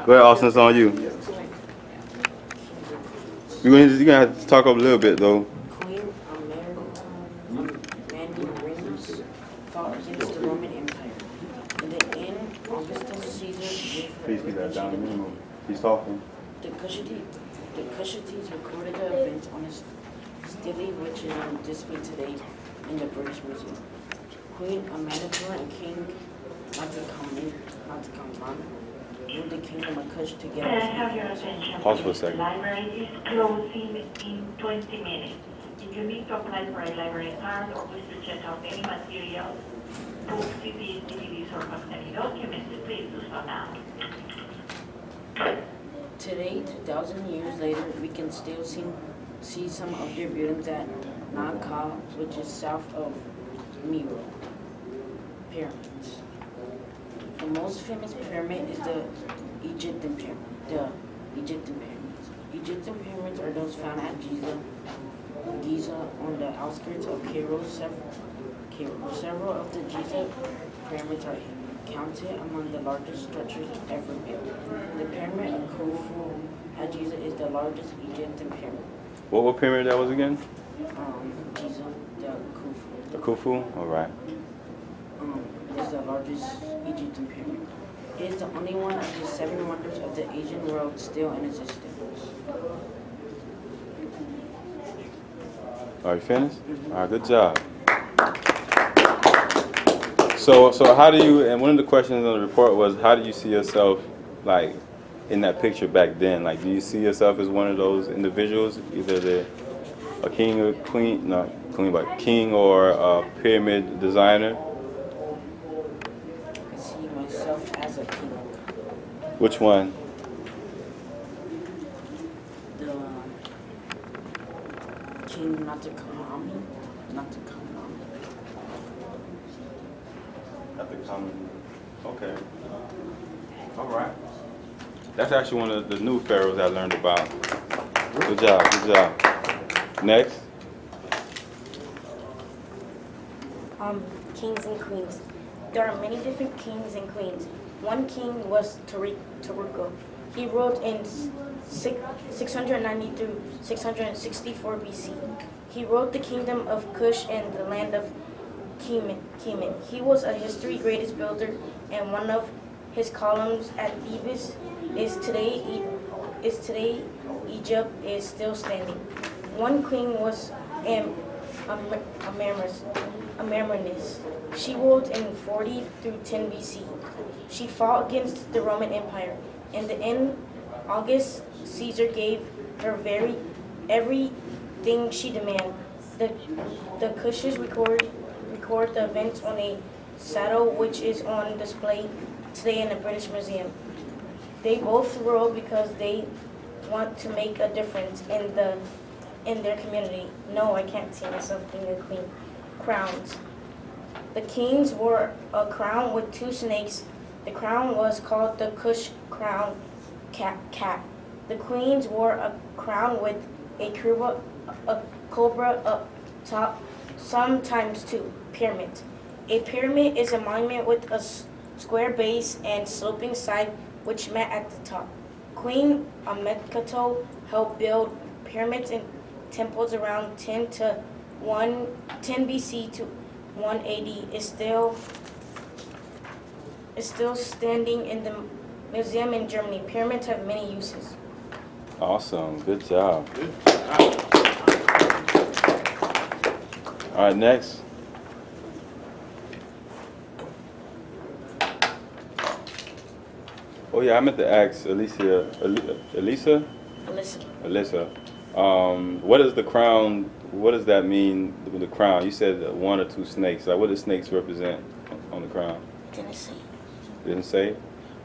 Go ahead, Austin, it's on you. You're gonna have to talk up a little bit though. Queen Amanirenas fought against the Roman Empire. In the end, Augustus Caesar gave her Please keep that down. the He's talking. The Cushites recorded the event on a stele which is on display today in the British Museum. Queen Amanita and King Tutankhamun ruled the kingdom of Kush together. Can I have your attention? Pause for a second. The library is closing in 20 minutes. If you need to apply for a library card or wish to check out any materials, books, CDs, DVDs, or magnetic documents, please do so now. Today, 2,000 years later, we can still see some of their buildings at Naka, which is south of Miro. Pyramids. The most famous pyramid is the Egyptian pyramid. Egyptian pyramids are those found at Giza on the outskirts of Cairo. Several of the Giza pyramids are counted among the largest structures ever built. The pyramid of Khufu at Giza is the largest Egyptian pyramid. What pyramid that was again? Giza, the Khufu. The Khufu? Alright. Is the largest Egyptian pyramid. It is the only one of the 7 wonders of the Asian world still in existence. Are you finished? Alright, good job. So how do you, and one of the questions on the report was, how do you see yourself, like, in that picture back then? Like, do you see yourself as one of those individuals, either a king or queen, not queen, but king or a pyramid designer? I see myself as a king. Which one? The king Natakamami. At the common. Okay. All right. That's actually one of the new pharaohs I learned about. Good job. Good job. Next. Kings and queens. There are many different kings and queens. One king was Taruko. He ruled in 690 through 664 BC. He ruled the kingdom of Kush and the land of Kemet. He was a history greatest builder, and one of his columns at Thebes is today Egypt is still standing. One queen was Amaranis. She ruled in 40 through 10 BC. She fought against the Roman Empire. In the end, Augustus Caesar gave her everything she demanded. The Kushites record the events on a saddle which is on display today in the British Museum. They both rule because they want to make a difference in their community. No, I can't see myself being a queen. Crowns. The kings wore a crown with 2 snakes. The crown was called the Kush crown cap. The queens wore a crown with a cobra up top, sometimes 2. Pyramid. A pyramid is a monument with a square base and sloping side which met at the top. Queen Amenemhat helped build pyramids and temples around 10 BC to 180 is still standing in the museum in Germany. Pyramids have many uses. Awesome. Good job. All right, next. Oh yeah, I meant to ask Alyssa. What is the crown? What does that mean? The crown. You said 1 or 2 snakes. Like, what do snakes represent on the crown? Didn't see. Didn't say.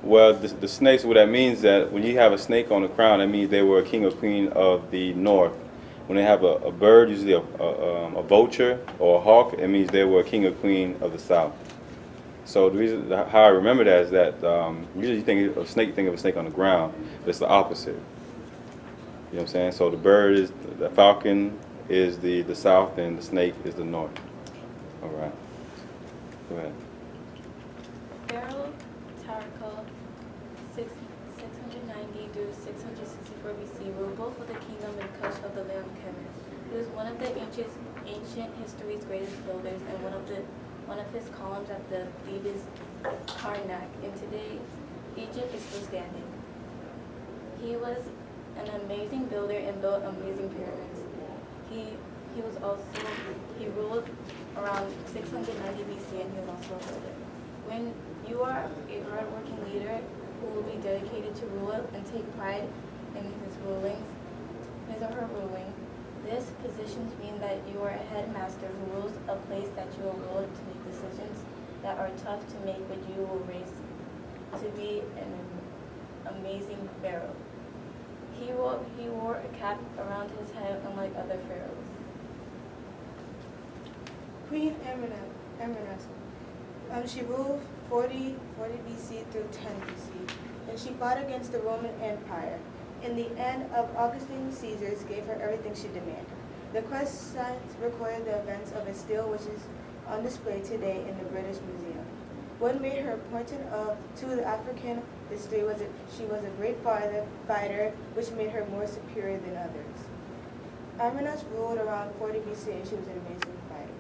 Well, the snakes. What that means that when you have a snake on the crown, that means they were a king or queen of the north. When they have a bird, usually a vulture or a hawk, it means they were a king or queen of the south. So the reason how I remember that is that usually you think of a snake on the ground, but it's the opposite. You know what I'm saying? So the bird is the falcon is the south, and the snake is the north. All right. Go ahead. Pharaoh Tarko, 600 690 through 664 BC, ruled both of the kingdom and Kush of the land of Kemet. He was one of the ancient history's greatest builders, and one of his columns at the Thebes Karnak. In today's Egypt is still standing. He was an amazing builder and built amazing pyramids. He ruled around 690 BC, and he was also a builder. When you are a hardworking leader who will be dedicated to rule and take pride in his or her ruling, this positions mean that you are a headmaster who rules a place that you are willing to make decisions that are tough to make, but you will raise to be an amazing pharaoh. He wore a cap around his head, unlike other pharaohs. Queen Ammonite. She ruled 40 BC through 10 BC, and she fought against the Roman Empire. In the end of Augustine, Caesar gave her everything she demanded. The quest signs recorded the events of a stele which is on display today in the British Museum. What made her important to the African history was that she was a great fighter, which made her more superior than others. Ammonite ruled around 40 BC, and she was an amazing fighter.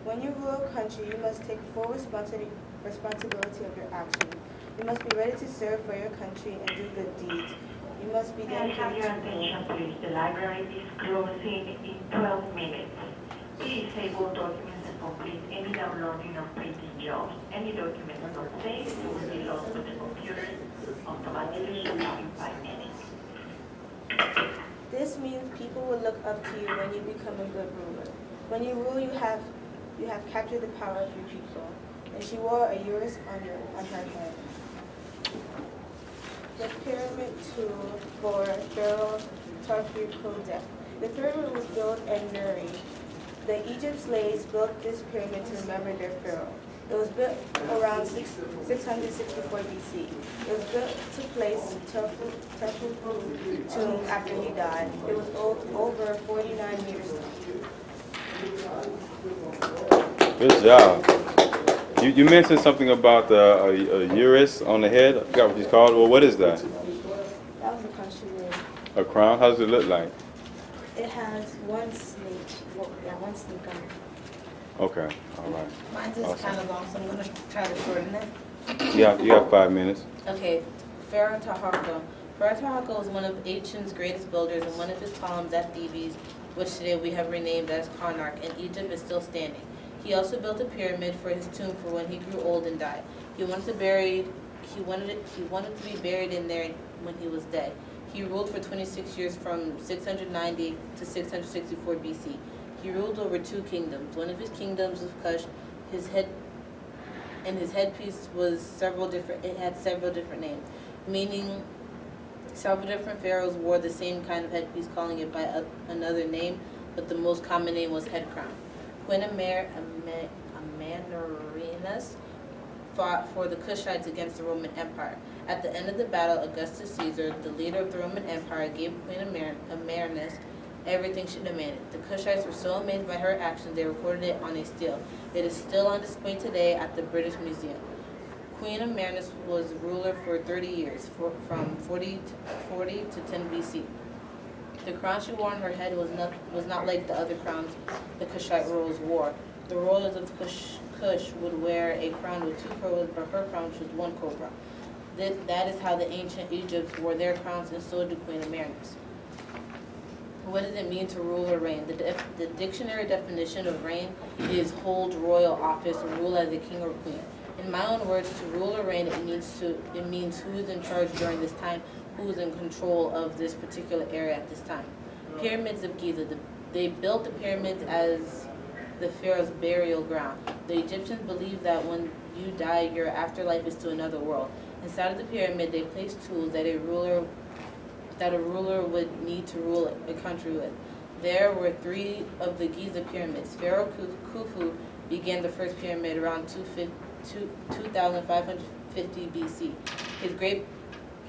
When you rule a country, you must take full responsibility of your actions. You must be ready to serve for your country and do good deeds. You must be May I have dedicated your to rule. attention, please? The library is closing in 12 minutes. Please save documents and complete any downloading or printing jobs. Any documents not saved will be lost to the computer automatically in 5 minutes. This means people will look up to you when you become a good ruler. When you rule, you have captured the power of your people. And she wore a urus on her head. The pyramid tomb for Pharaoh Tarfir-Kodep. The pyramid was built in Nuri. The Egypt slaves built this pyramid to remember their pharaoh. It was built around 664 BC. It was built to place Tarfir's tomb after he died. It was over 49 meters tall. Good job. You mentioned something about a urus on the head. I forgot what it's called. Well, what is that? That was a country name. A crown? How does it look like? It has one snake. One snake on it. Okay, all right. Mine's is Awesome. kind of long, so I'm going to try to shorten it. You have 5 minutes. Okay, Pharaoh Taharqa. Pharaoh Taharqa was one of ancient's greatest builders, and one of his columns at Thebes, which today we have renamed as Karnak, in Egypt, is still standing. He also built a pyramid for his tomb for when he grew old and died. He wanted to be buried in there when he was dead. He ruled for 26 years from 690 to 664 BC. He ruled over 2 kingdoms. One of his kingdoms was Kush. His headpiece was had several different names, meaning several different pharaohs wore the same kind of headpiece, calling it by another name, but the most common name was head crown. Queen Amanirenas fought for the Kushites against the Roman Empire. At the end of the battle, Augustus Caesar, the leader of the Roman Empire, gave Queen Amanirenas everything she demanded. The Kushites were so amazed by her actions, they recorded it on a stele. It is still on display today at the British Museum. Queen Amanirenas was ruler for 30 years, from 40 to 10 BC. The crown she wore on her head was not like the other crowns the Kushite rulers wore. The rulers of Kush would wear a crown with 2 cobras, but her crown was 1 cobra. That is how the ancient Egyptians wore their crowns, and so did Queen Amanirenas. What does it mean to rule or reign? The dictionary definition of reign is hold royal office or rule as a king or queen. In my own words, to rule or reign, it means who is in charge during this time, who is in control of this particular area at this time. Pyramids of Giza. They built the pyramids as the pharaoh's burial ground. The Egyptians believed that when you die, your afterlife is to another world. Inside of the pyramid, they placed tools that a ruler would need to rule a country with. There were 3 of the Giza pyramids. Pharaoh Khufu began the first pyramid around 2550 BC.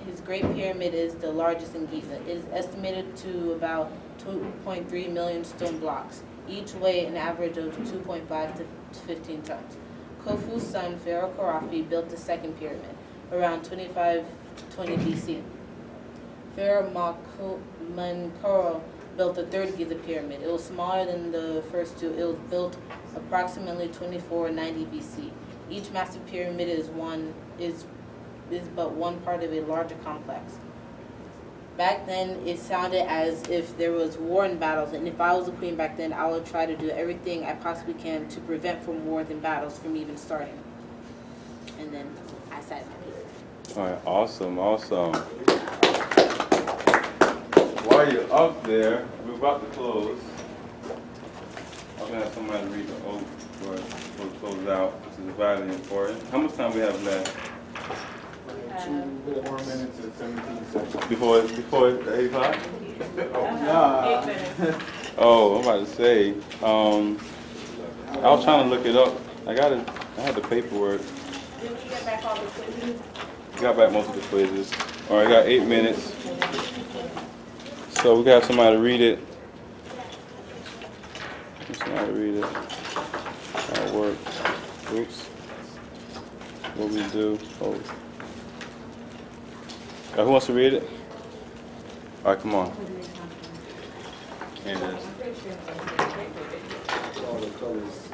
His Great Pyramid is the largest in Giza. It is estimated to about 2.3 million stone blocks, each weigh an average of 2.5 to 15 tons. Khufu's son, Pharaoh Khafre, built the second pyramid around 2520 BC. Pharaoh Menkaure built the third Giza pyramid. It was smaller than the first two. It was built approximately 2490 BC. Each massive pyramid is but one part of a larger complex. Back then, it sounded as if there was war and battles, and if I was a queen back then, I would try to do everything I possibly can to prevent from wars and battles from even starting. And then I said my piece. All right, awesome. While you're up there, we're about to close. I'm gonna have somebody read the oath before we close out, which is vitally important. How much time we have left? 2 more minutes and 17 seconds. Before 8 o'clock? Nah. Oh, I'm about to say. I was trying to look it up. I had the paperwork. Did we get back all the quizzes? Got back most of the quizzes. All right, I got 8 minutes. So we got somebody to read it. Somebody read it. How it works. Oops. What we do. Oh. Who wants to read it? All right, come on. Candace. All the colors.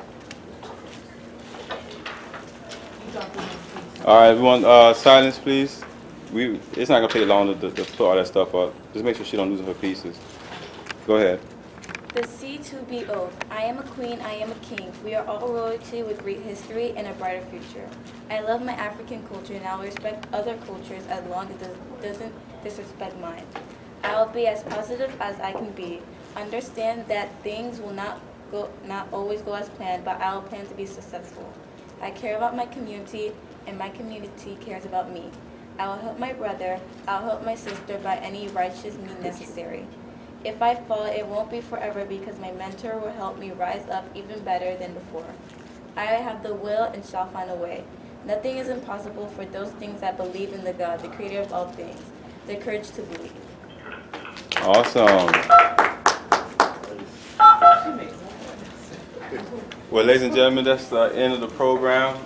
All right, everyone, silence, please. It's not gonna take long to put all that stuff up. Just make sure she don't lose her pieces. Go ahead. The C2B oath. I am a queen, I am a king. We are all royalty with great history and a brighter future. I love my African culture and I will respect other cultures as long as it doesn't disrespect mine. I will be as positive as I can be. Understand that things will not always go as planned, but I will plan to be successful. I care about my community and my community cares about me. I will help my brother, I will help my sister by any righteous means necessary. If I fall, it won't be forever because my mentor will help me rise up even better than before. I have the will and shall find a way. Nothing is impossible for those things that believe in the God, the creator of all things. The courage to believe. Awesome. Well, ladies and gentlemen, that's the end of the program.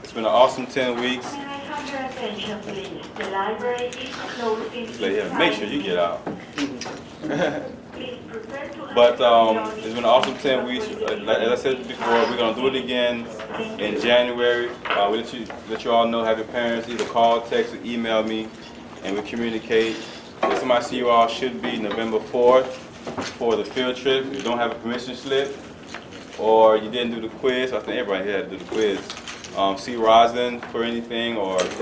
It's been an awesome 10 weeks. May I have your attention, please? The library is closing. Lay here. Make sure you get out. Please prepare to But it's been an awesome 10 weeks. As I said before, we're going to do it again in January. We let you all know, have your parents either call, text, or email me, and we communicate. The next time I see you all should be November 4th for the field trip. If you don't have a permission slip, or you didn't do the quiz, I think everybody here had to do the quiz. See Roslyn for anything, or, let's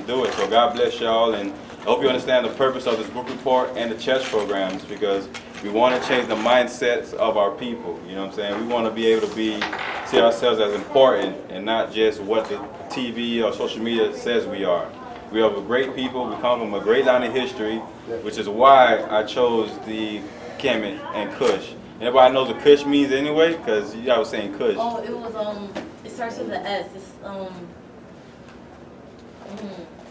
do it. So God bless y'all, and I hope you understand the purpose of this book report and the chess programs, because we want to change the mindsets of our people. You know what I'm saying? We want to be able to see ourselves as important and not just what the TV or social media says we are. We are great people. We come from a great line of history, which is why I chose the Kemet and Kush. Anybody knows what Kush means anyway? Because y'all was saying Kush. Oh, it was it starts with an S.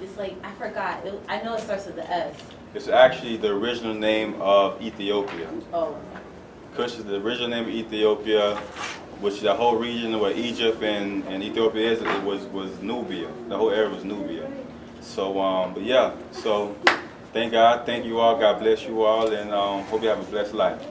It's like I forgot. I know it starts with the S. It's actually the original name of Ethiopia. Oh. Kush is the original name of Ethiopia, which the whole region where Egypt and Ethiopia is, it was Nubia. The whole area was Nubia. So, but yeah. So, thank God, thank you all. God bless you all, and hope you have a blessed life.